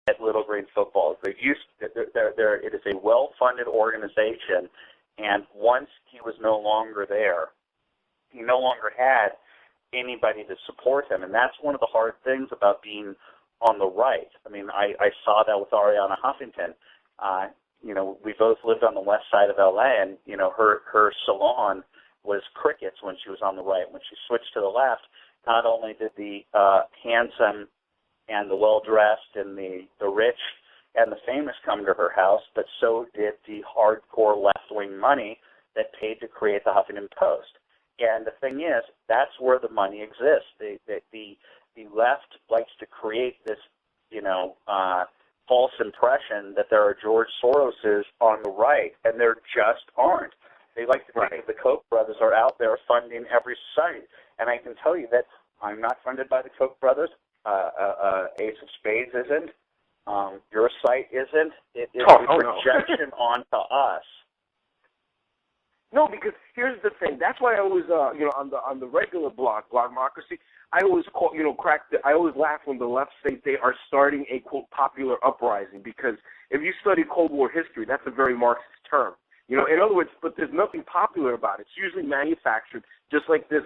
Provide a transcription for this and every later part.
at Little Green Football. It is a well-funded organization, and once he was no longer there, he no longer had anybody to support him, and that's one of the hard things about being on the right. I mean, I saw that with Ariana Huffington. We both lived on the west side of L.A., and, her salon was crickets when she was on the right. When she switched to the left, not only did the handsome and the well-dressed and the rich and the famous come to her house, but so did the hardcore left-wing money that paid to create the Huffington Post. And the thing is, that's where the money exists. The left likes to create this, false impression that there are George Soroses on the right, and there just aren't. They like to think that the Koch brothers are out there funding every site. And I can tell you that I'm not funded by the Koch brothers. Ace of Spades isn't. Your site isn't. It is a projection onto us. No, because here's the thing. That's why I always, on the regular Blogmocracy, I always I always laugh when the left say they are starting a, quote, popular uprising, because if you study Cold War history, that's a very Marxist term. In other words, but there's nothing popular about it. It's usually manufactured, just like this,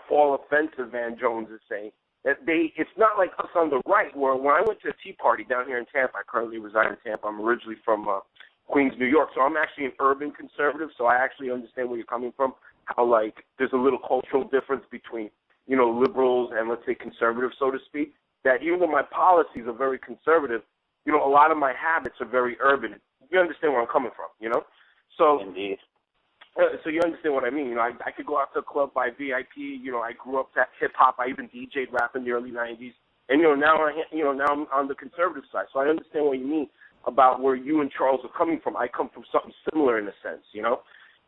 fall offensive Van Jones is saying. It's not like us on the right, where when I went to a Tea Party down here in Tampa, I currently reside in Tampa. I'm originally from Queens, New York, so I'm actually an urban conservative, so I actually understand where you're coming from, how, there's a little cultural difference between, liberals and, let's say, conservatives, so to speak, that even though my policies are very conservative, a lot of my habits are very urban. You understand where I'm coming from, So, indeed. So you understand what I mean. I could go out to a club by VIP. I grew up to hip-hop. I even DJ'd rap in the early 90s. And, now I'm on the conservative side. So I understand what you mean about where you and Charles are coming from. I come from something similar in a sense,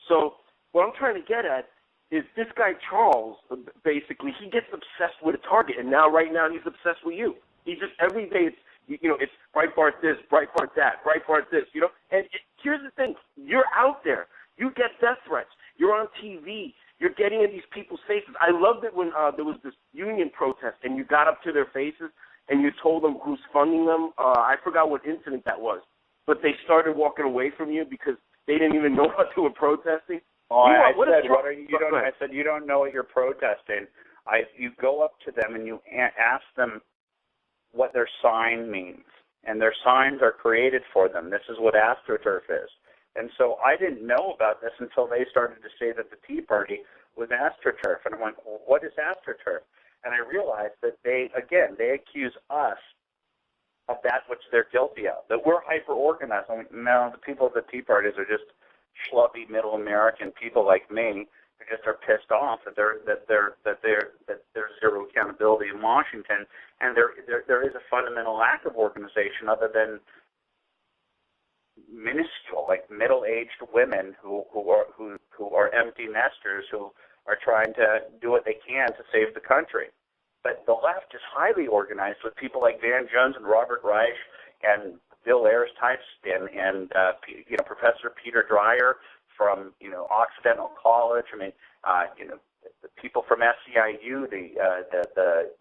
So what I'm trying to get at is this guy Charles, basically, he gets obsessed with a target. And right now, he's obsessed with you. He just, every day, it's Breitbart this, Breitbart that, Breitbart this, And here's the thing. You're out there. You get death threats. You're on TV. You're getting in these people's faces. I loved it when there was this union protest and you got up to their faces and you told them who's funding them. I forgot what incident that was, but they started walking away from you because they didn't even know what they were protesting. Oh, I said, you don't know what you're protesting. You go up to them and you ask them what their sign means, and their signs are created for them. This is what AstroTurf is. And so I didn't know about this until they started to say that the Tea Party was AstroTurf. And I went, well, what is AstroTurf? And I realized that they accuse us of that which they're guilty of, that we're hyper-organized. I mean, no, the people of the Tea Parties are just schlubby middle American people like me who just are pissed off that there's zero accountability in Washington, and there is a fundamental lack of organization other than minuscule, like middle-aged women who are empty nesters who are trying to do what they can to save the country. But the left is highly organized with people like Van Jones and Robert Reich and Bill Ayers types and Professor Peter Dreyer from Occidental College. I mean, the people from SEIU, the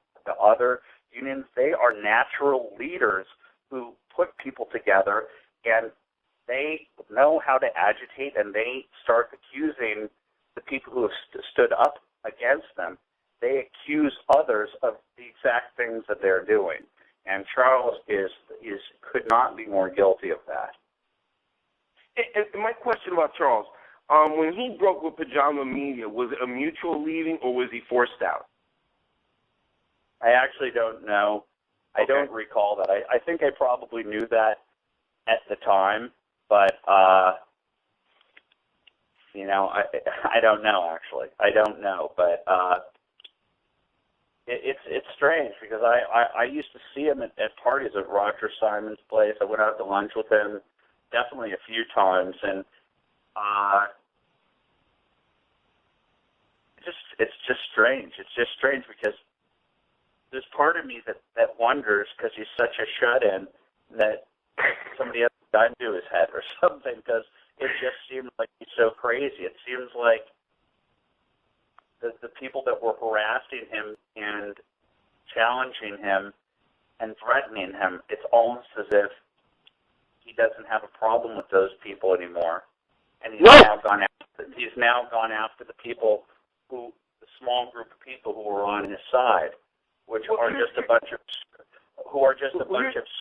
other unions, they are natural leaders who put people together, and they know how to agitate, and they start accusing the people who have stood up against them. They accuse others of the exact things that they're doing. And Charles could not be more guilty of that. And my question about Charles, when he broke with Pajama Media, was it a mutual leaving or was he forced out? I actually don't know. I don't recall that. I think I probably knew that at the time, but I don't know actually. I don't know, but it's strange because I used to see him at parties at Roger Simon's place. I went out to lunch with him definitely a few times, and it's just strange. It's just strange because there's part of me that wonders, because he's such a shut-in, that somebody has a gun to his head or something, because it just seems like he's so crazy. It seems like the people that were harassing him and challenging him and threatening him, it's almost as if he doesn't have a problem with those people anymore, and he's now gone after the people the small group of people who were on his side, which are just a bunch of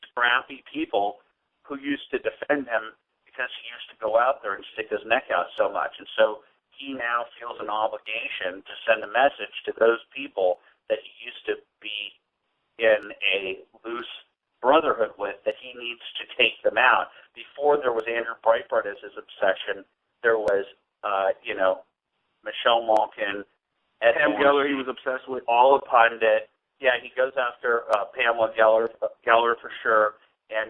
scrappy people who used to defend him because he used to go out there and stick his neck out so much. And so he now feels an obligation to send a message to those people that he used to be in a loose brotherhood with, that he needs to take them out. Before there was Andrew Breitbart as his obsession, there was, Michelle Malkin, Pam Geller he was obsessed with. All a pundit. Yeah, he goes after Pamela Geller for sure, and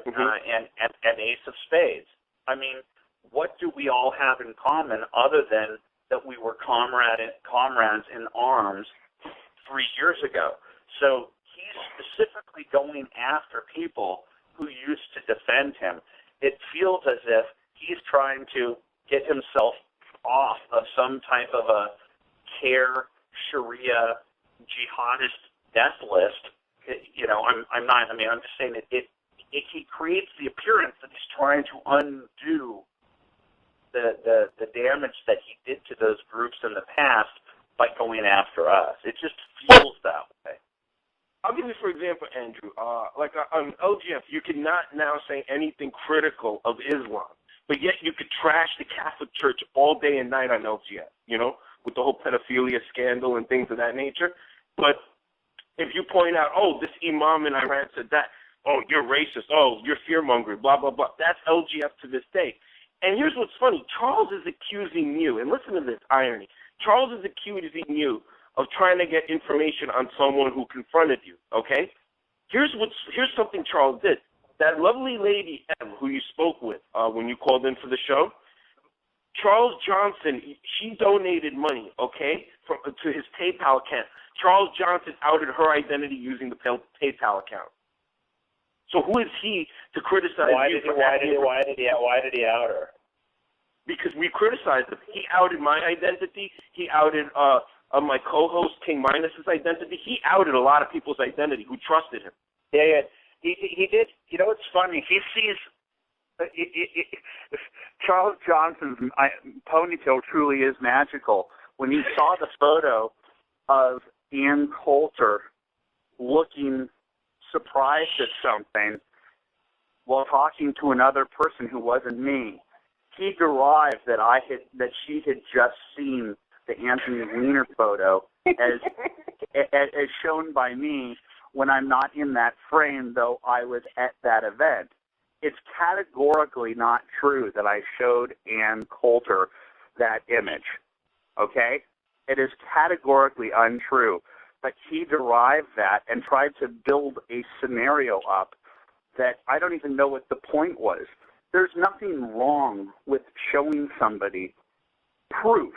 Ace of Spades. I mean, what do we all have in common other than that we were comrades in arms 3 years ago? So he's specifically going after people who used to defend him. It feels as if he's trying to get himself off of some type of a Sharia jihadist death list. I'm just saying he creates the appearance that he's trying to undo the damage that he did to those groups in the past by going after us. It just feels that way. I'll give you, for example, Andrew, on LGF, you cannot now say anything critical of Islam, but yet you could trash the Catholic Church all day and night on LGF, with the whole pedophilia scandal and things of that nature. But if you point out, this imam in Iran said that, you're racist, you're fear-mongering, blah, blah, blah, that's LGF to this day. And here's what's funny. Charles is accusing you, and listen to this irony. Charles is accusing you of trying to get information on someone who confronted you, okay? Here's something Charles did. That lovely lady, M, who you spoke with when you called in for the show, Charles Johnson, she donated money, okay, to his PayPal account. Charles Johnson outed her identity using the PayPal account. So who is he to criticize you? Why did he out her? Because we criticized him. He outed my identity. He outed my co-host King Minus's identity. He outed a lot of people's identity who trusted him. Yeah. He did. You know, it's funny. He sees Charles Johnson's ponytail truly is magical. When he saw the photo of Ann Coulter looking surprised at something while talking to another person who wasn't me, he derived that she had just seen the Anthony Weiner photo as shown by me when I'm not in that frame, though I was at that event. It's categorically not true that I showed Ann Coulter that image, okay? It is categorically untrue. But he derived that and tried to build a scenario up that I don't even know what the point was. There's nothing wrong with showing somebody proof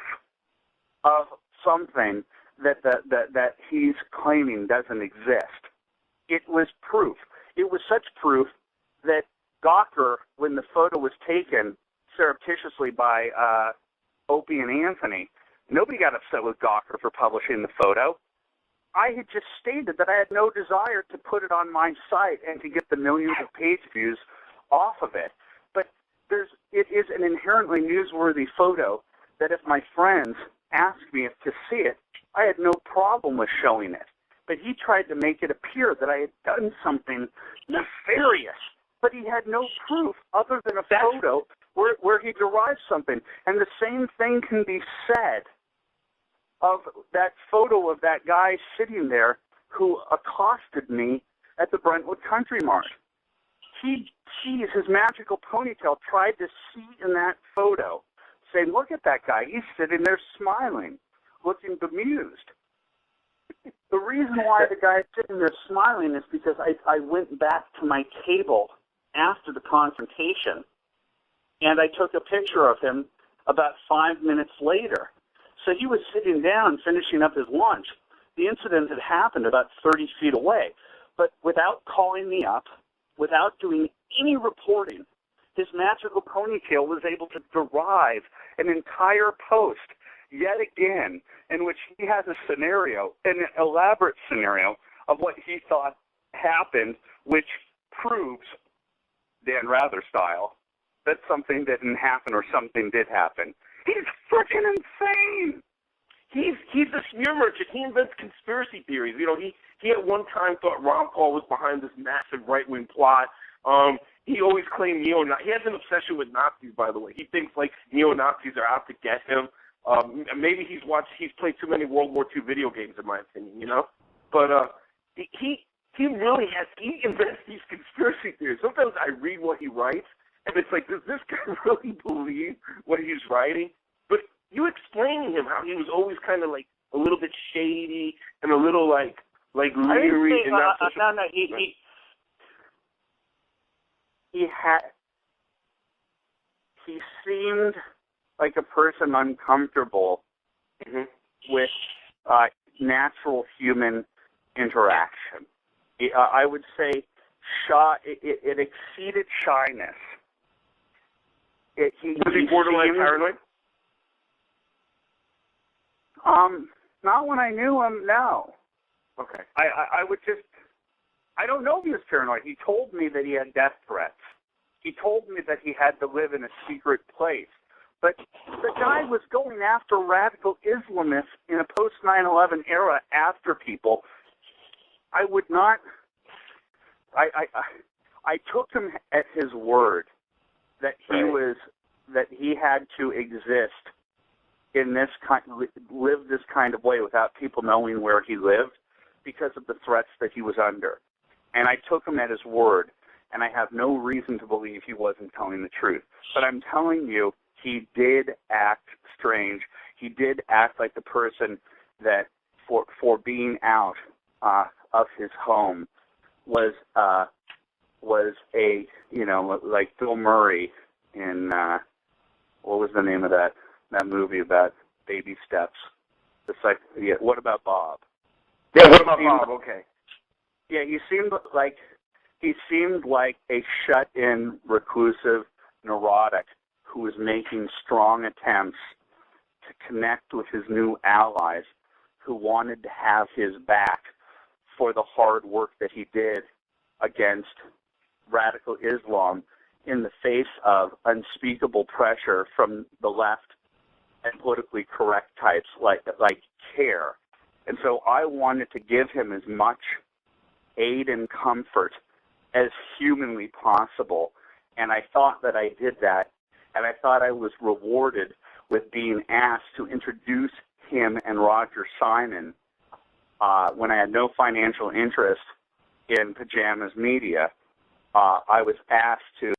of something that he's claiming doesn't exist. It was proof. It was such proof that Gawker, when the photo was taken surreptitiously by Opie and Anthony, nobody got upset with Gawker for publishing the photo. I had just stated that I had no desire to put it on my site and to get the millions of page views off of it. But it is an inherently newsworthy photo that if my friends asked me to see it, I had no problem with showing it. But he tried to make it appear that I had done something nefarious. But he had no proof other than a photo where he derived something. And the same thing can be said of that photo of that guy sitting there who accosted me at the Brentwood Country Mart. His magical ponytail tried to see in that photo, saying, look at that guy, he's sitting there smiling, looking bemused. The reason why the guy's sitting there smiling is because I went back to my table after the confrontation, and I took a picture of him about 5 minutes later. So he was sitting down finishing up his lunch. The incident had happened about 30 feet away. But without calling me up, without doing any reporting, his magical ponytail was able to derive an entire post yet again in which he has a scenario, an elaborate scenario of what he thought happened which proves, Dan Rather style, that something didn't happen or something did happen. He's freaking insane. He's a smear merchant. He invents conspiracy theories. You know, he at one time thought Ron Paul was behind this massive right-wing plot. He always claimed neo-Nazis. He has an obsession with Nazis, by the way. He thinks like neo-Nazis are out to get him. Maybe he's played too many World War II video games, in my opinion. You know, but he invents these conspiracy theories. Sometimes I read what he writes, and it's like, does this guy really believe what he's writing? But you explaining him how he was always kind of like a little bit shady and a little like leery and not such no, he seemed like a person uncomfortable with natural human interaction. I would say it exceeded shyness. Was he borderline paranoid? Not when I knew him, no. Okay. I don't know if he was paranoid. He told me that he had death threats. He told me that he had to live in a secret place. But the guy was going after radical Islamists in a post-9/11 era after people. I would not. I took him at his word that he had to exist in this live this kind of way without people knowing where he lived because of the threats that he was under. And I took him at his word, and I have no reason to believe he wasn't telling the truth. But I'm telling you, he did act strange. He did act like the person that, for being out of his home, was a, you know, like Bill Murray in what was the name of that movie about baby steps? What About Bob? Yeah, What About Bob? Okay. Yeah, he seemed like a shut-in, reclusive neurotic who was making strong attempts to connect with his new allies who wanted to have his back for the hard work that he did against radical Islam in the face of unspeakable pressure from the left and politically correct types like CARE. And so I wanted to give him as much aid and comfort as humanly possible. And I thought that I did that, and I thought I was rewarded with being asked to introduce him and Roger Simon when I had no financial interest in Pajamas Media. I was asked to